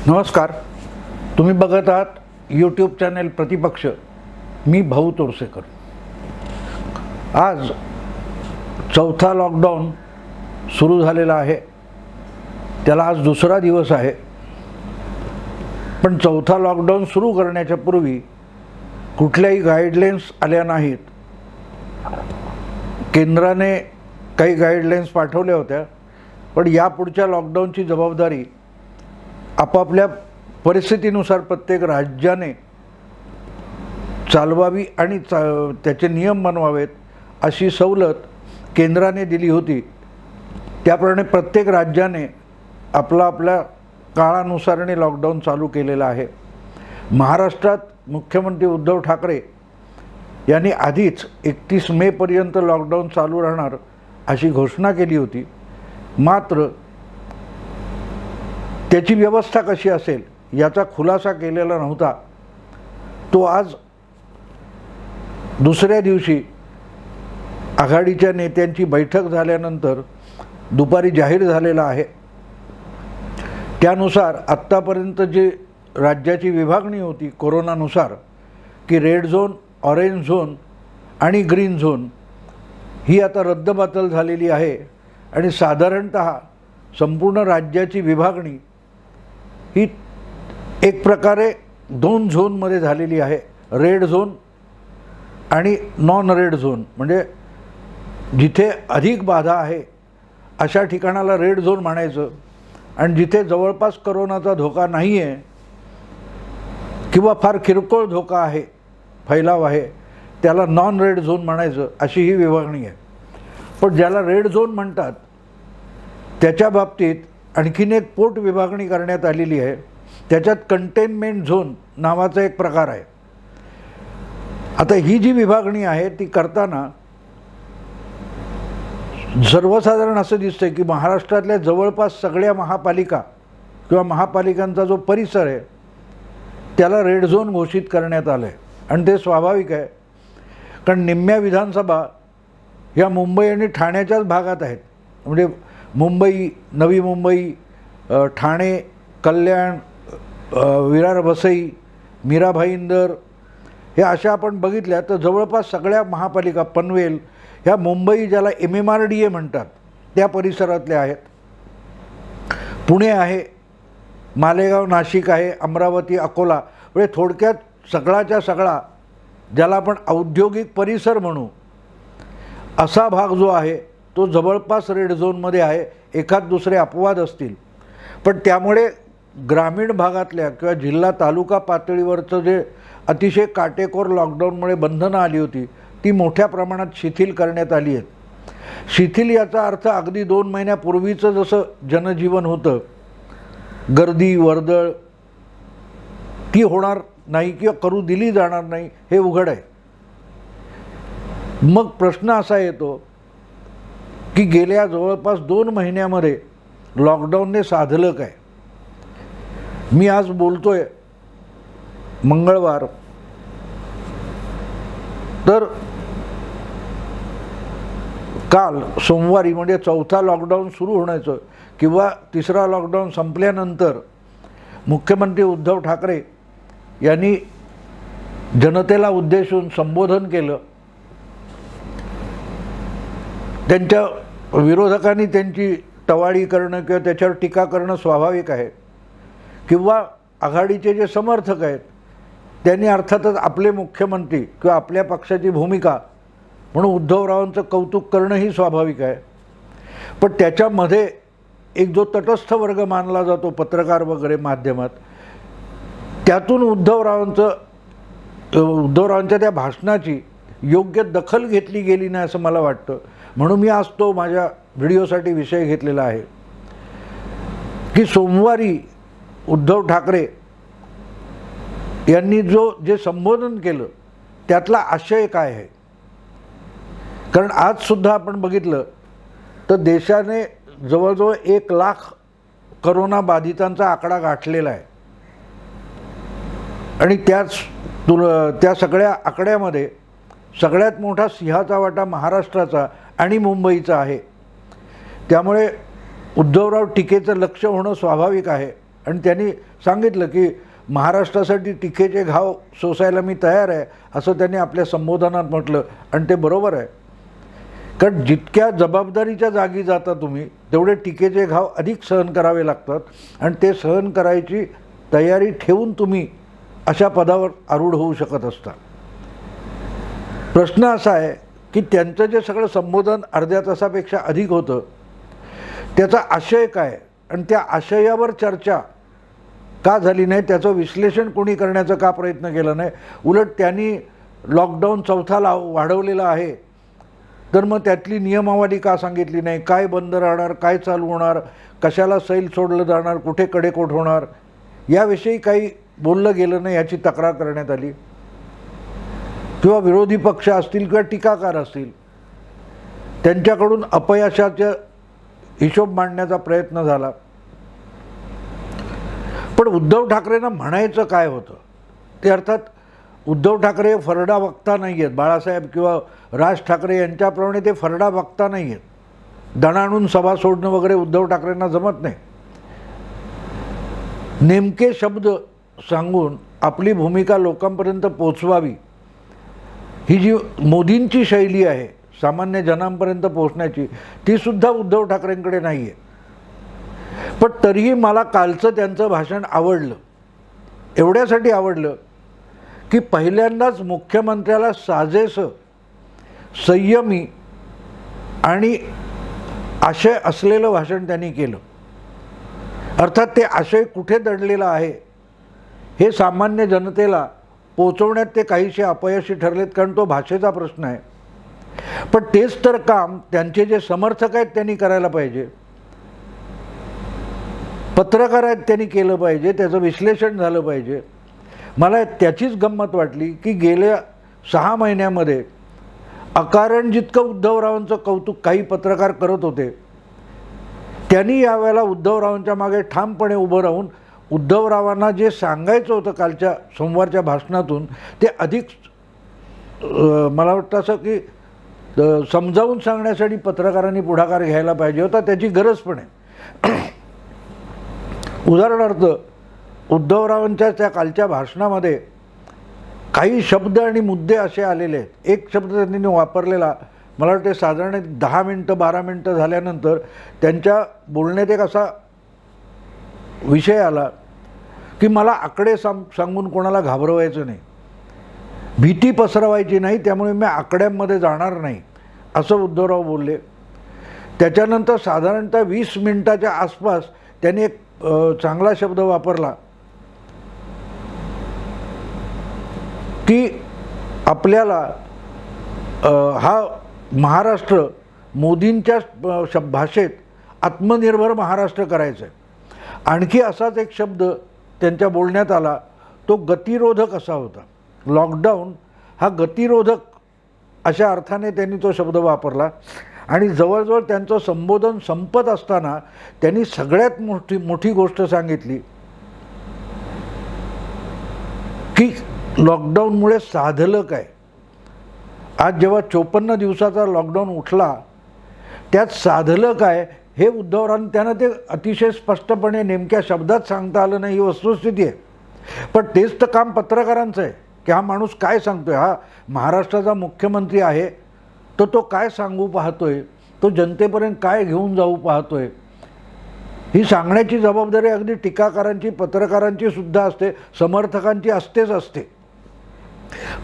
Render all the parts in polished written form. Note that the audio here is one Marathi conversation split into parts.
नमस्कार. तुम्ही बघत आहात यूट्यूब चॅनल प्रतिपक्ष. मी भाऊ तोरसेकर. आज चौथा लॉकडाऊन सुरू झालेला आहे. त्याला आज दुसरा दिवस आहे. पण चौथा लॉकडाऊन सुरू करण्याच्या पूर्वी कुठल्याही गाईडलाईन्स आल्या नाहीत. केंद्राने काही गाईडलाईन्स पाठवल्या होत्या, पण यापुढच्या लॉकडाऊनची जबाबदारी आपापल्या परिस्थितीनुसार प्रत्येक राज्याने चालवावी आणि त्याचे नियम बनवावेत अशी सवलत केंद्राने दिली होती. त्याप्रमाणे प्रत्येक राज्याने आपल्या काळानुसारने लॉकडाऊन चालू केलेलं आहे. महाराष्ट्रात मुख्यमंत्री उद्धव ठाकरे यांनी आधीच 31 मेपर्यंत लॉकडाऊन चालू राहणार अशी घोषणा केली होती. मात्र त्याची व्यवस्था कशी असेल याचा खुलासा केलेला नव्हता. तो आज दुसऱ्या दिवशी आघाडीच्या नेत्यांची बैठक झाल्यानंतर दुपारी जाहीर झालेला आहे. त्यानुसार आत्तापर्यंत जी राज्याची विभागणी होती कोरोनानुसार की रेड झोन, ऑरेंज झोन आणि ग्रीन झोन ही आता रद्दबातल झालेली आहे आणि साधारणतः संपूर्ण राज्याची विभागणी ही एक प्रकारे 2 झोनमध्ये झालेली आहे. रेड झोन आणि नॉन रेड झोन. म्हणजे जिथे अधिक बाधा आहे अशा ठिकाणाला रेड झोन म्हणायचं आणि जिथे जवळपास करोनाचा धोका नाही आहे किंवा फार किरकोळ धोका आहे, फैलाव आहे, त्याला नॉन रेड झोन म्हणायचं अशी ही विभागणी आहे. पण ज्याला रेड झोन म्हणतात त्याच्या बाबतीत आणखीन एक पोट विभागणी करण्यात आलेली आहे. त्याच्यात कंटेनमेंट झोन नावाचा एक प्रकार आहे. आता ही जी विभागणी आहे ती करताना सर्वसाधारण असं दिसतंय की महाराष्ट्रातल्या जवळपास सगळ्या महापालिका किंवा महापालिकांचा जो परिसर आहे त्याला रेड झोन घोषित करण्यात आलं आहे. आणि ते स्वाभाविक आहे, कारण निम्म्या विधानसभा ह्या मुंबई आणि ठाण्याच्याच भागात आहेत. म्हणजे मुंबई, नवी मुंबई, ठाणे, कल्याण, विरार वसई, मीरा भाईंदर हे अशा आपण बघितल्या तर जवळपास सगळ्या महापालिका, पनवेल ह्या मुंबई ज्याला MMRDA म्हणतात त्या परिसरातल्या आहेत. पुणे आहे, मालेगाव, नाशिक आहे, अमरावती, अकोला. म्हणजे थोडक्यात सगळाच्या सगळा ज्याला आपण औद्योगिक परिसर म्हणू असा भाग जो आहे तो जवळपास रेड झोनमध्ये आहे. एखाद दुसरे अपवाद असतील, पण त्यामुळे ग्रामीण भागातल्या किंवा जिल्हा तालुका पातळीवरचं जे अतिशय काटेकोर लॉकडाऊनमुळे बंधनं आली होती ती मोठ्या प्रमाणात शिथिल करण्यात आली आहेत. शिथिल याचा अर्थ अगदी 2 महिन्यापूर्वीचं जसं जनजीवन होतं, गर्दी वर्दळ ती होणार नाही किंवा करू दिली जाणार नाही हे उघड आहे. मग प्रश्न असा येतो की गेल्या जवळपास 2 महिन्यामध्ये लॉकडाऊनने साधलं काय? मी आज बोलतोय मंगळवार, तर काल सोमवारी म्हणजे चौथा लॉकडाऊन सुरू होण्याचं किंवा तिसरा लॉकडाऊन संपल्यानंतर मुख्यमंत्री उद्धव ठाकरे यांनी जनतेला उद्देशून संबोधन केलं. त्यांच्या विरोधकांनी त्यांची टवाळी करणं किंवा त्याच्यावर टीका करणं स्वाभाविक आहे, किंवा आघाडीचे जे समर्थक आहेत त्यांनी अर्थातच आपले मुख्यमंत्री किंवा आपल्या पक्षाची भूमिका म्हणून उद्धवरावांचं कौतुक करणंही स्वाभाविक आहे. पण त्याच्यामध्ये एक जो तटस्थ वर्ग मानला जातो, पत्रकार वगैरे माध्यमात, त्यातून उद्धवरावांच्या त्या भाषणाची योग्य दखल घेतली गेली नाही असं मला वाटतं. म्हणून मी आज तो माझ्या व्हिडिओसाठी विषय घेतलेला आहे की सोमवारी उद्धव ठाकरे यांनी जे संबोधन केलं त्यातला आशय काय आहे. कारण आजसुद्धा आपण बघितलं तर देशाने जवळजवळ 1 लाख करोना बाधितांचा आकडा गाठलेला आहे आणि त्या सगळ्या आकड्यामध्ये सगळ्यात मोठा सिंहाचा वाटा महाराष्ट्राचा आणि मुंबईचा आहे. त्यामुळे उद्धवराव टीकेचं लक्ष होणं स्वाभाविक आहे. आणि त्यांनी सांगितलं की महाराष्ट्रासाठी टीकेचे घाव सोसायला मी तयार आहे असं त्यांनी आपल्या संबोधनात म्हटलं. आणि ते बरोबर आहे, कारण जितक्या जबाबदारीच्या जागी जाता तुम्ही तेवढे टीकेचे घाव अधिक सहन करावे लागतात आणि ते सहन करायची तयारी ठेवून तुम्ही अशा पदावर आरूढ होऊ शकत असता. प्रश्न असा आहे की त्यांचं जे सगळं संबोधन अर्ध्या तासापेक्षा अधिक होतं त्याचा आशय काय आणि त्या आशयावर चर्चा का झाली नाही, त्याचं विश्लेषण कोणी करण्याचा का प्रयत्न केला नाही. उलट त्यांनी लॉकडाऊन चौथा वाढवलेला आहे तर मग त्यातली नियमावली का सांगितली नाही, काय बंद राहणार, काय चालू होणार, कशाला सैल सोडलं जाणार, कुठे कडेकोट होणार, याविषयी काही बोललं गेलं नाही याची तक्रार करण्यात आली. किंवा विरोधी पक्ष असतील किंवा टीकाकार असतील त्यांच्याकडून अपयशाचा हिशोब मांडण्याचा प्रयत्न झाला. पण उद्धव ठाकरेंना म्हणायचं काय होतं ते, अर्थात उद्धव ठाकरे फरडा वक्ता नाही आहेत, बाळासाहेब किंवा राज ठाकरे यांच्याप्रमाणे ते फरडा वक्ता नाही आहेत. दणाणून सभा सोडणं वगैरे उद्धव ठाकरेंना जमत नाही. नेमके शब्द सांगून आपली भूमिका लोकांपर्यंत पोचवावी ही जी मोदींची शैली आहे सामान्य जनांपर्यंत पोहोचण्याची, ती सुद्धा उद्धव ठाकरेंकडे नाही आहे. पण तरीही मला कालचं त्यांचं भाषण आवडलं. एवढ्यासाठी आवडलं की पहिल्यांदाच मुख्यमंत्र्याला साजेसं संयमी आणि आशय असलेलं भाषण त्यांनी केलं. अर्थात ते आशय कुठे दडलेला आहे हे सामान्य जनतेला पोचवण्यात ते काहीसे अपयशी ठरलेत, कारण तो भाषेचा प्रश्न आहे. पण तेच तर काम त्यांचे जे समर्थक आहेत त्यांनी करायला पाहिजे, पत्रकार आहेत त्यांनी केलं पाहिजे, त्याचं विश्लेषण झालं पाहिजे. मला त्याचीच गंमत वाटली की गेल्या 6 महिन्यामध्ये अकारण जितकं उद्धवरावांचं कौतुक काही पत्रकार करत होते, त्यांनी यावेळेला उद्धवरावांच्या मागे ठामपणे उभं राहून उद्धवरावांना जे सांगायचं होतं कालच्या सोमवारच्या भाषणातून ते अधिक मला वाटतं असं की समजावून सांगण्यासाठी पत्रकारांनी पुढाकार घ्यायला पाहिजे होता. त्याची गरज पण आहे. उदाहरणार्थ उद्धवरावांच्या त्या कालच्या भाषणामध्ये काही शब्द आणि मुद्दे असे आलेले आहेत. एक शब्द त्यांनी वापरलेला मला वाटते साधारण 10 मिनटं 12 मिनटं झाल्यानंतर त्यांच्या बोलण्यात एक असा विषय आला की मला आकडे सांगून कोणाला घाबरवायचं नाही, भीती पसरवायची नाही, त्यामुळे मी आकड्यांमध्ये जाणार नाही असं उद्धवराव बोलले. त्याच्यानंतर साधारणतः 20 मिनिटाच्या आसपास त्यांनी एक चांगला शब्द वापरला की आपल्याला हा महाराष्ट्र मोदींच्या भाषेत आत्मनिर्भर महाराष्ट्र करायचं आहे. आणखी असाच एक शब्द त्यांच्या बोलण्यात आला, तो गतिरोधक असा होता. लॉकडाऊन हा गतिरोधक अशा अर्थाने त्यांनी तो शब्द वापरला. आणि जवळजवळ त्यांचं संबोधन संपत असताना त्यांनी सगळ्यात मोठी गोष्ट सांगितली की लॉकडाऊनमुळे साधलं काय. आज जेव्हा 54 दिवसाचा लॉकडाऊन उठला त्यात साधलं काय हे उद्धवरावांनी त्यांना ते अतिशय स्पष्टपणे नेमक्या शब्दात सांगता आलं नाही, ही वस्तुस्थिती आहे. पण तेच तर काम पत्रकारांचं आहे की हा माणूस काय सांगतोय, हा महाराष्ट्राचा मुख्यमंत्री आहे तर तो काय सांगू पाहतोय, तो जनतेपर्यंत काय घेऊन जाऊ पाहतोय, ही सांगण्याची जबाबदारी अगदी टीकाकारांची पत्रकारांची सुद्धा असते, समर्थकांची असते.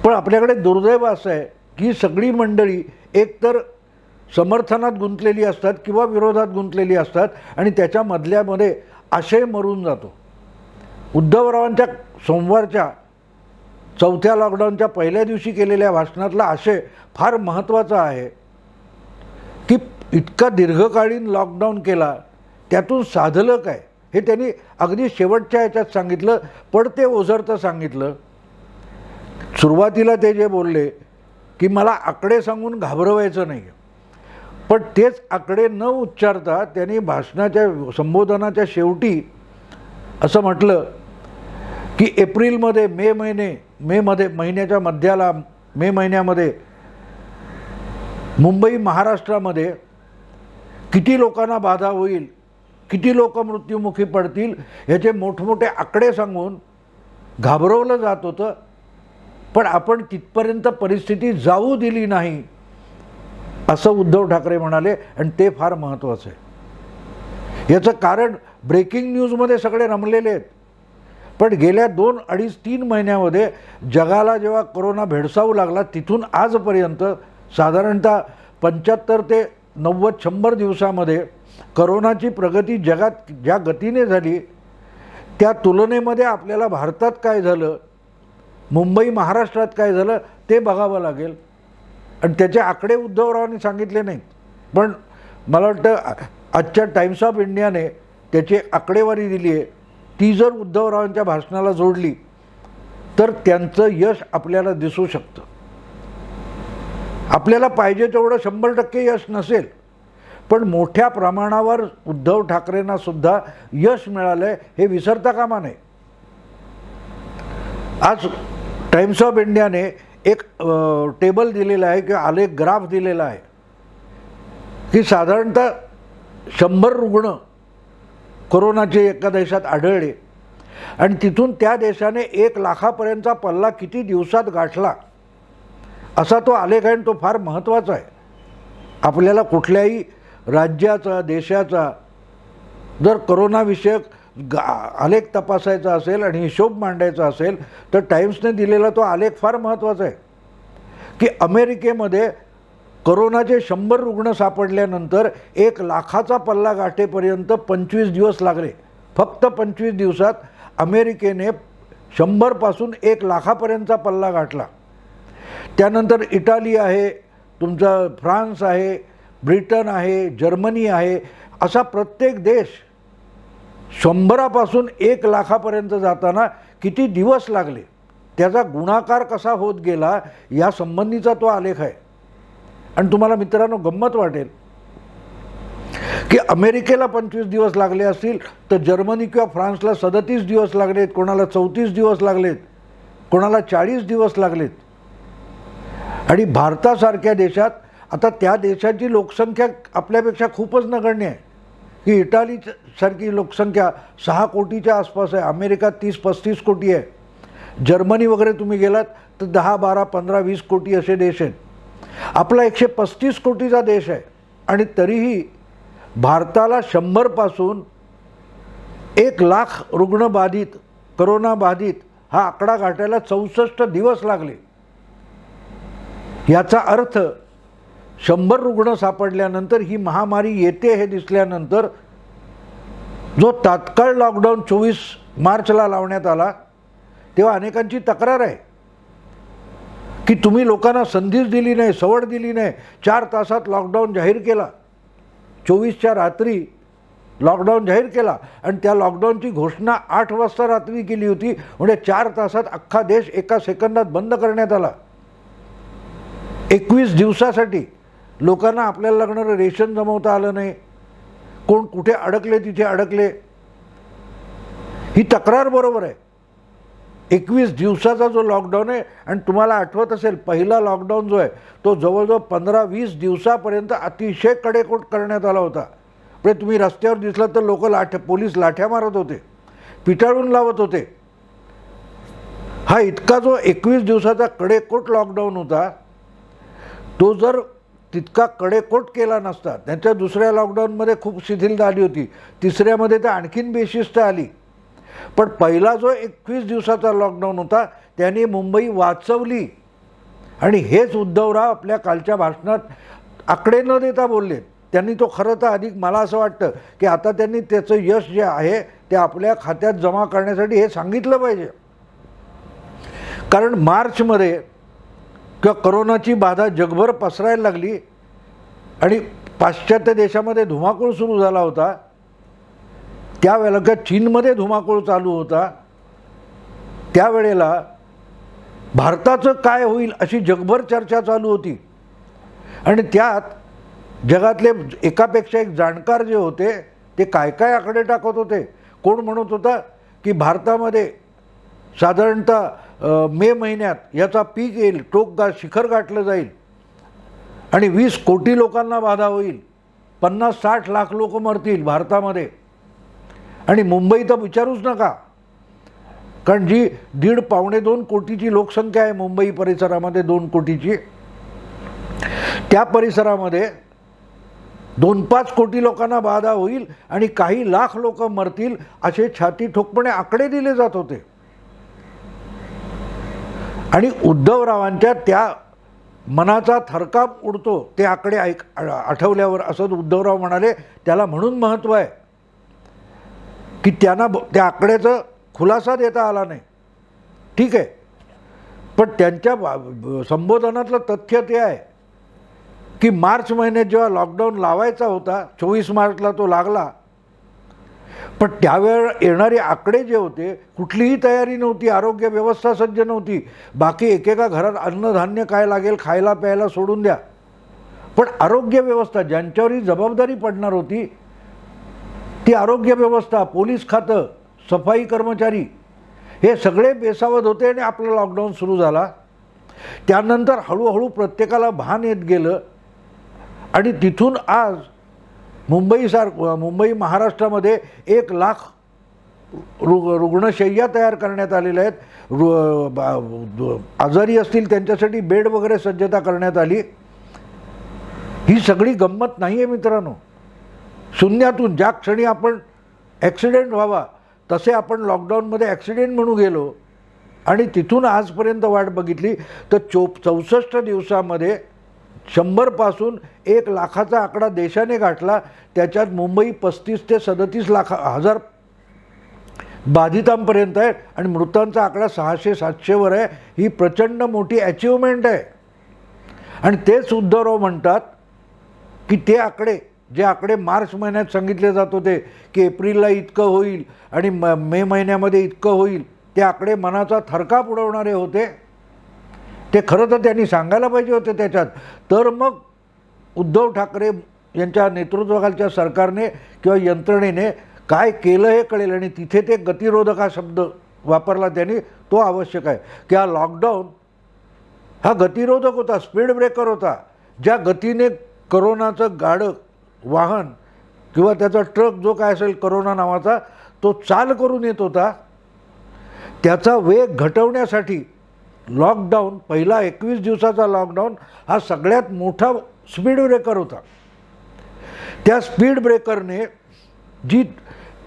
पण आपल्याकडे दुर्दैव असं आहे की सगळी मंडळी एकतर समर्थनात गुंतलेली असतात किंवा विरोधात गुंतलेली असतात आणि त्याच्या मधल्यामध्ये आशय मरून जातो. उद्धवरावांच्या सोमवारच्या 4थ्या लॉकडाऊनच्या पहिल्या दिवशी केलेल्या भाषणातला आशय फार महत्त्वाचा आहे की इतका दीर्घकालीन लॉकडाऊन केला त्यातून साधलं काय हे त्यांनी अगदी शेवटच्या ह्याच्यात सांगितलं. पण ते ओझरतं सांगितलं. सुरुवातीला ते जे बोलले की मला आकडे सांगून घाबरवायचं नाही, पण तेच आकडे न उच्चारता त्यांनी भाषणाच्या संबोधनाच्या शेवटी असं म्हटलं की एप्रिलमध्ये महिन्याच्या मध्याला मे महिन्यामध्ये मुंबई महाराष्ट्रामध्ये किती लोकांना बाधा होईल किती लोक मृत्युमुखी पडतील ह्याचे मोठमोठे आकडे सांगून घाबरवलं जात होतं. पण आपण तिथपर्यंत परिस्थिती जाऊ दिली नाही असं उद्धव ठाकरे म्हणाले आणि ते फार महत्त्वाचं आहे. याचं कारण ब्रेकिंग न्यूजमध्ये सगळे रमलेले आहेत. पण गेल्या 2, 2.5, 3 महिन्यामध्ये जगाला जेव्हा कोरोना भेडसावू लागला तिथून आजपर्यंत साधारणतः 75 ते 90-100 दिवसामध्ये कोरोनाची प्रगती जगात ज्या गतीने झाली त्या तुलनेमध्ये आपल्याला भारतात काय झालं, मुंबई महाराष्ट्रात काय झालं ते बघावं लागेल. आणि त्याचे आकडे उद्धवरावांनी सांगितले नाहीत. पण मला वाटतं आजच्या टाइम्स ऑफ इंडियाने त्याची आकडेवारी दिली आहे. ती जर उद्धवरावांच्या भाषणाला जोडली तर त्यांचं यश आपल्याला दिसू शकतं. आपल्याला पाहिजे तेवढं 100% यश नसेल पण मोठ्या प्रमाणावर उद्धव ठाकरेंना सुद्धा यश मिळालंय हे विसरता कामा नये. आज टाइम्स ऑफ इंडियाने एक टेबल दिलेला आहे किंवा आलेख ग्राफ दिलेला आहे की साधारणतः 100 रुग्ण कोरोनाचे एका देशात आढळले आणि तिथून त्या देशाने 1 लाखापर्यंतचा पल्ला किती दिवसात गाठला असा तो आलेख आहे. तो फार महत्त्वाचा आहे. आपल्याला कुठल्याही राज्याचा देशाचा जर कोरोनाविषयक आलेख तपासायचा असेल आणि हिशोब मांडायचा असेल तर टाइम्सने दिलेला तो आलेख फार महत्त्वाचा आहे की अमेरिकेमध्ये कोरोनाचे 100 रुग्ण सापडल्यानंतर 1 लाखाचा पल्ला गाठेपर्यंत 25 दिवस लागले. फक्त 25 दिवसात अमेरिकेने 100 पासून 1 लाखापर्यंतचा पल्ला गाठला. त्यानंतर इटाली आहे, तुमचा फ्रान्स आहे, ब्रिटन आहे, जर्मनी आहे, असा प्रत्येक देश 100 पासून 1 लाखापर्यंत जाताना किती दिवस लागले त्याचा गुणाकार कसा होत गेला या संबंधीचा तो आलेख आहे. आणि तुम्हाला मित्रांनो गंमत वाटेल की अमेरिकेला 25 दिवस लागले असतील तर जर्मनी किंवा फ्रान्सला 37 दिवस लागलेत, कोणाला 34 दिवस लागलेत, कोणाला 40 दिवस लागलेत. आणि भारतासारख्या देशात आता त्या देशाची लोकसंख्या आपल्यापेक्षा खूपच नगण्य आहे की इटालीसारखी लोकसंख्या 6 कोटीच्या आसपास आहे, अमेरिका 30-35 कोटी आहे, जर्मनी वगैरे तुम्ही गेलात तर 10, 12, 15, 20 कोटी असे देश आहेत. आपला 135 कोटीचा देश आहे आणि तरीही भारताला 100 पासून 1 लाख रुग्ण बाधित, कोरोना बाधित हा आकडा गाठायला 64 दिवस लागले. याचा अर्थ 100 रुग्ण सापडल्यानंतर ही महामारी येते हे दिसल्यानंतर जो तात्काळ लॉकडाऊन 24 मार्चला लावण्यात आला तेव्हा अनेकांची तक्रार आहे की तुम्ही लोकांना संधीच दिली नाही, सवड दिली नाही. 4 तासात लॉकडाऊन जाहीर केला, 24च्या रात्री लॉकडाऊन जाहीर केला आणि त्या लॉकडाऊनची घोषणा 8 वाजता रात्री केली होती. म्हणजे 4 तासात अख्खा देश एका सेकंदात बंद करण्यात आला. 21 दिवसासाठी लोकांना आपल्याला लागणारं रेशन जमवता आलं नाही, कोण कुठे अडकले तिथे अडकले. ही तक्रार बरोबर आहे. 21 दिवसाचा जो लॉकडाऊन आहे आणि तुम्हाला आठवत असेल पहिला लॉकडाऊन जो आहे तो जवळजवळ 15-20 दिवसापर्यंत अतिशय कडेकोट करण्यात आला होता. म्हणजे तुम्ही रस्त्यावर दिसलात तर लोक पोलीस लाठ्या मारत होते, पिटाळून लावत होते. हा इतका जो 21 दिवसाचा कडेकोट लॉकडाऊन होता तो जर तितका कडेकोट केला नसता, त्यांच्या दुसऱ्या लॉकडाऊनमध्ये खूप शिथिलता आली होती, तिसऱ्यामध्ये तर आणखीन बेशिस्त आली. पण पहिला जो 21 दिवसाचा लॉकडाऊन होता त्याने मुंबई वाचवली. आणि हेच उद्धवराव आपल्या कालच्या भाषणात आकडे न देता बोलले. त्यांनी तो खरं तर अधिक मला असं वाटतं की आता त्यांनी त्याचं यश जे आहे ते आपल्या खात्यात जमा करण्यासाठी हे सांगितलं पाहिजे. कारण मार्चमध्ये किंवा कोरोनाची बाधा जगभर पसरायला लागली आणि पाश्चात्य देशामध्ये धुमाकूळ सुरू झाला होता, त्यावेळेला का चीनमध्ये धुमाकूळ चालू होता, त्यावेळेला भारताचं काय होईल अशी जगभर चर्चा चालू होती. आणि त्यात जगातले एकापेक्षा एक जाणकार जे होते ते काय काय आकडे टाकत होते. कोण म्हणत होता की भारतामध्ये साधारणतः मे महिन्यात याचा पीक येईल, शिखर गाठलं जाईल आणि 20 कोटी लोकांना बाधा होईल, 50-60 लाख लोक मरतील भारतामध्ये. आणि मुंबई तर विचारूच नका, कारण जी 1.5-2 कोटीची लोकसंख्या आहे मुंबई परिसरामध्ये, 2 कोटीची, त्या परिसरामध्ये 2-5 कोटी लोकांना बाधा होईल आणि काही लाख लोक मरतील असे छाती ठोकपणे आकडे दिले जात होते. आणि उद्धवरावांच्या त्या मनाचा थरकाप उडतो ते आकडे आठवल्यावर, असं उद्धवराव म्हणाले. त्याला म्हणून महत्त्व आहे की त्यांना त्या आकड्याचा खुलासा देता आला नाही, ठीक आहे, पण त्यांच्या संबोधनातलं तथ्य ते आहे की मार्च महिन्यात जेव्हा लॉकडाऊन लावायचा होता, 24 मार्चला तो लागला, पण त्यावेळेला येणारे आकडे जे होते, कुठलीही तयारी नव्हती, आरोग्य व्यवस्था सज्ज नव्हती. बाकी एकेका घरात अन्नधान्य काय लागेल खायला प्यायला सोडून द्या, पण आरोग्य व्यवस्था ज्यांच्यावर ही जबाबदारी पडणार होती, ती आरोग्य व्यवस्था, पोलीस खातं, सफाई कर्मचारी, हे सगळे बेसावध होते आणि आपला लॉकडाऊन सुरू झाला. त्यानंतर हळूहळू प्रत्येकाला भान येत गेलं आणि तिथून आज मुंबई महाराष्ट्रामध्ये 1 लाख रुग्णशय्या तयार करण्यात आलेल्या आहेत. आजारी असतील त्यांच्यासाठी बेड वगैरे सज्जता करण्यात आली. ही सगळी गंमत नाही आहे मित्रांनो. शून्यातून ज्या क्षणी आपण ॲक्सिडेंट व्हावा तसे आपण लॉकडाऊनमध्ये ॲक्सिडेंट म्हणून गेलो आणि तिथून आजपर्यंत वाट बघितली तर 64 दिवसामध्ये 100 पासून 1 लाखाचा आकडा देशाने गाठला. त्याच्यात मुंबई 35 ते 37 हजार बाधितांपर्यंत आहे आणि मृतांचा आकडा 600-700 वर आहे. ही प्रचंड मोठी अचिव्हमेंट आहे. आणि तेच उद्धवराव म्हणतात की ते आकडे, जे आकडे मार्च महिन्यात सांगितले जात होते की एप्रिलला इतकं होईल आणि मे महिन्यामध्ये इतकं होईल, ते आकडे मनाचा थरकाप उडवणारे होते. ते खरं तर त्यांनी सांगायला पाहिजे होते त्याच्यात. तर मग उद्धव ठाकरे यांच्या नेतृत्वाखालच्या सरकारने किंवा यंत्रणेने काय केलं हे कळेल. आणि तिथे ते गतिरोधक हा शब्द वापरला त्यांनी, तो आवश्यक आहे की हा लॉकडाऊन हा गतिरोधक होता, स्पीड ब्रेकर होता. ज्या गतीने करोनाचं गाडं वाहन किंवा त्याचा ट्रक जो काय असेल करोना नावाचा, तो चाल करून येत होता, त्याचा वेग घटवण्यासाठी लॉकडाऊन, पहिला 21 दिवसाचा लॉकडाऊन हा सगळ्यात मोठा स्पीड ब्रेकर होता. त्या स्पीड ब्रेकरने जी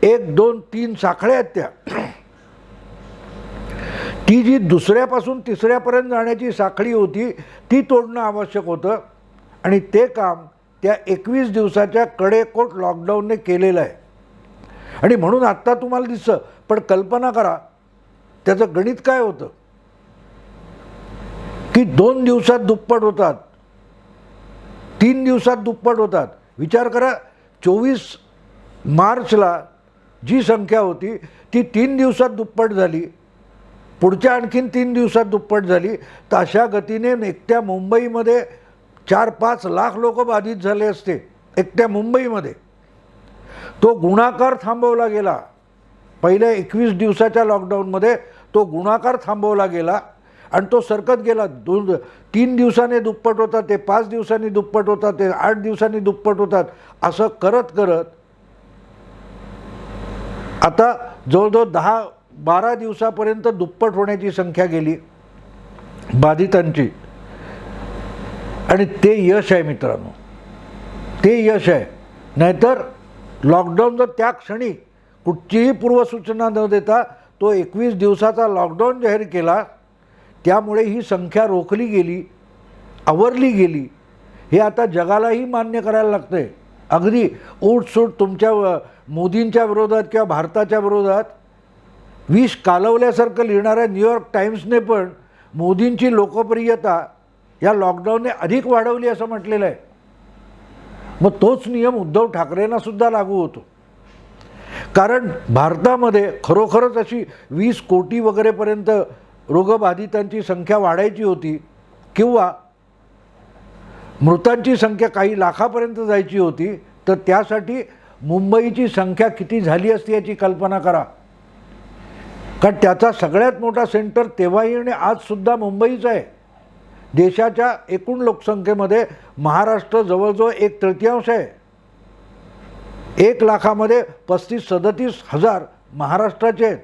1, 2, 3 साखळ्या आहेत ती जी दुसऱ्यापासून तिसऱ्यापर्यंत जाण्याची साखळी होती ती तोडणं आवश्यक होतं. आणि ते काम त्या 21 दिवसाच्या कडेकोट लॉकडाऊनने केलेलं आहे. आणि म्हणून आत्ता तुम्हाला दिसतं, पण कल्पना करा त्याचं गणित काय होतं की 2 दिवसात दुप्पट होतात, 3 दिवसात दुप्पट होतात. विचार करा, 24 मार्चला जी संख्या होती ती 3 दिवसात दुप्पट झाली, पुढच्या आणखीन 3 दिवसात दुप्पट झाली. तर अशा गतीने एकट्या मुंबईमध्ये 4-5 लाख लोक बाधित झाले असते एकट्या मुंबईमध्ये. तो गुणाकार थांबवला गेला. पहिल्या 21 दिवसाच्या लॉकडाऊनमध्ये तो गुणाकार थांबवला गेला आणि तो सरकत गेला. 3 दिवसाने दुप्पट होतात, ते 5 दिवसांनी दुप्पट होतात, ते 8 दिवसांनी दुप्पट होतात. असं करत करत आता जवळजवळ 10-12 दिवसापर्यंत दुप्पट होण्याची संख्या गेली बाधितांची. आणि ते यश आहे मित्रांनो, ते यश आहे. नाहीतर लॉकडाऊन जर त्या क्षणी कुठचीही पूर्वसूचना न देता तो 21 दिवसाचा लॉकडाऊन जाहीर केला, त्यामुळे ही संख्या रोखली गेली, आवरली गेली. हे आता जगालाही मान्य करायला लागतं आहे. अगदी उठसूट तुमच्या मोदींच्या विरोधात किंवा भारताच्या विरोधात विष कालवल्यासारखं लिहिणाऱ्या न्यूयॉर्क टाइम्सने पण मोदींची लोकप्रियता या लॉकडाऊनने अधिक वाढवली असं म्हटलेलं आहे. मग तोच नियम उद्धव ठाकरेंना सुद्धा लागू होतो. कारण भारतामध्ये खरोखरच अशी 20 कोटी वगैरेपर्यंत रोगबाधितांची संख्या वाढायची होती किंवा मृतांची संख्या काही लाखापर्यंत जायची होती. तर त्यासाठी मुंबईची संख्या किती झाली असती याची कल्पना करा. कारण त्याचा सगळ्यात मोठा सेंटर तेव्हाही आणि आजसुद्धा मुंबईच आहे. देशाच्या एकूण लोकसंख्येमध्ये महाराष्ट्र जवळजवळ 1/3 आहे. 1 लाखामध्ये 35-37 हजार महाराष्ट्राचे आहेत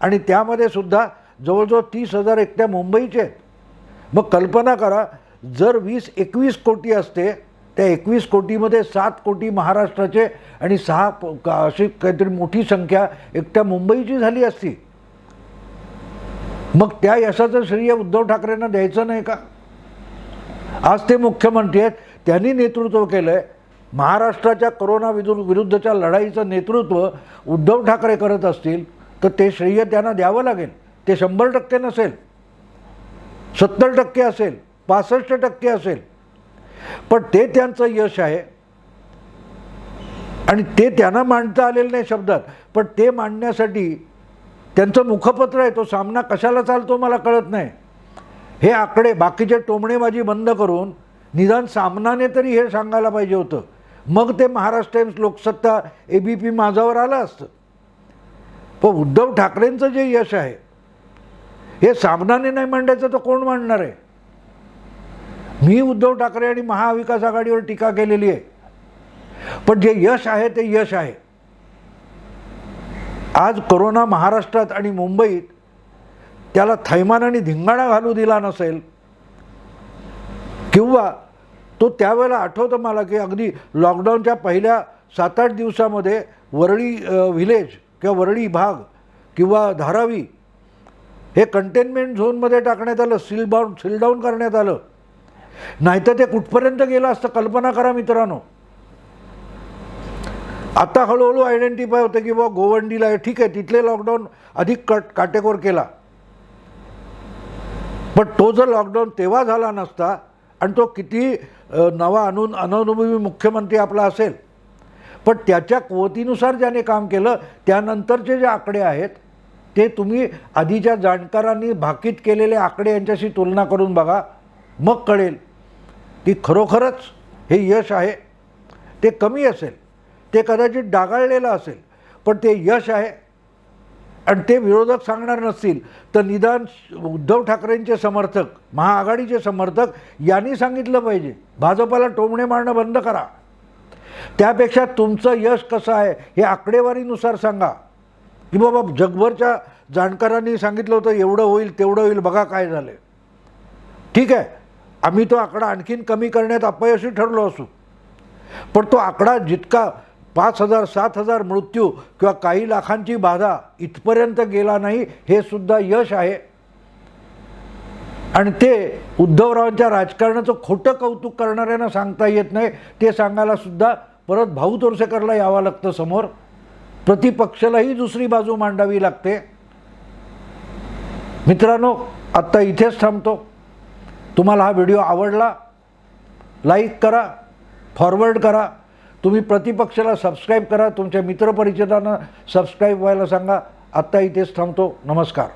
आणि त्यामध्ये सुद्धा जवळजवळ 30,000 एकट्या मुंबईचे आहेत. मग कल्पना करा, जर 20-21 कोटी असते, त्या 21 कोटीमध्ये 7 कोटी महाराष्ट्राचे आणि 6 अशी काहीतरी मोठी संख्या एकट्या मुंबईची झाली असती. मग त्या यशाचं श्रेय उद्धव ठाकरेंना द्यायचं नाही का? आज ते मुख्यमंत्री आहेत, त्यांनी नेतृत्व केलं आहे. महाराष्ट्राच्या कोरोना विरुद्धच्या लढाईचं नेतृत्व उद्धव ठाकरे करत असतील तर ते श्रेय त्यांना द्यावं लागेल. ते 100% नसेल, 70% असेल, 65% असेल, पण ते त्यांचं यश आहे आणि ते त्यांना मांडता आलेलं नाही शब्दात. पण ते मांडण्यासाठी त्यांचं मुखपत्र आहे, तो सामना कशाला चालतो मला कळत नाही. हे आकडे बाकीचे टोमणेबाजी बंद करून निदान सामनाने तरी हे सांगायला पाहिजे होतं. मग ते महाराष्ट्र टाइम्स, लोकसत्ता, ABP माझावर आलं असतं. पण उद्धव ठाकरेंचं जे यश आहे हे सामनाने नाही मांडायचं तर कोण मांडणार आहे? मी उद्धव ठाकरे आणि महाविकास आघाडीवर टीका केलेली आहे, पण जे यश आहे ते यश आहे. आज कोरोना महाराष्ट्रात आणि मुंबईत त्याला थैमान आणि धिंगाणा घालू दिला नसेल, किंवा तो त्यावेळेला आठवतं मला की अगदी लॉकडाऊनच्या पहिल्या 7-8 दिवसामध्ये वरळी व्हिलेज किंवा वरळी भाग किंवा धारावी हे कंटेनमेंट झोनमध्ये टाकण्यात आलं, सील डाऊन करण्यात आलं. नाहीतर ते कुठपर्यंत गेलं असतं कल्पना करा मित्रांनो. आता हळूहळू आयडेंटिफाय होतं की बाबा गोवंडीला आहे, ठीक आहे, तिथले लॉकडाऊन अधिक काटेकोर केला. पण तो जर लॉकडाऊन तेव्हा झाला नसता आणि तो किती नवा अनुभवी मुख्यमंत्री आपला असेल, पण त्याच्या कुवतीनुसार ज्याने काम केलं, त्यानंतरचे जे आकडे आहेत ते तुम्ही आधीच्या जाणकारांनी भाकीत केलेले आकडे यांच्याशी तुलना करून बघा, मग कळेल की खरोखरच हे यश आहे. ते कमी असेल, ते कदाचित डागाळलेलं असेल, पण ते यश आहे. आणि ते विरोधक सांगणार नसतील तर निदान उद्धव ठाकरेंचे समर्थक, महाआघाडीचे समर्थक यांनी सांगितलं पाहिजे. भाजपाला टोमणे मारणं बंद करा. त्यापेक्षा तुमचं यश कसं आहे हे आकडेवारीनुसार सांगा, की बाबा जगभरच्या जाणकारांनी सांगितलं होतं एवढं होईल तेवढं होईल, बघा काय झालं. ठीक आहे, आम्ही तो आकडा आणखीन कमी करण्यात अपयशी ठरलो असू, पण तो आकडा जितका 5,000-7,000 मृत्यू किंवा काही लाखांची बाधा इथपर्यंत गेला नाही, हे सुद्धा यश आहे. आणि ते उद्धवरावांच्या राजकारणाचं खोटं कौतुक करणाऱ्यांना सांगता येत नाही. ते सांगायला सुद्धा परत भाऊ तोरसेकरला यावं लागतं समोर. प्रतिपक्षालाही दुसरी बाजू मांडावी लागते. मित्रांनो, आत्ता इथेच थांबतो. तुम्हाला हा व्हिडिओ आवडला, लाईक करा, फॉरवर्ड करा. तुम्ही प्रतिपक्षाला सबस्क्राईब करा, तुमच्या मित्रपरिचितांना सबस्क्राईब व्हायला सांगा. आत्ता इथेच थांबतो. नमस्कार.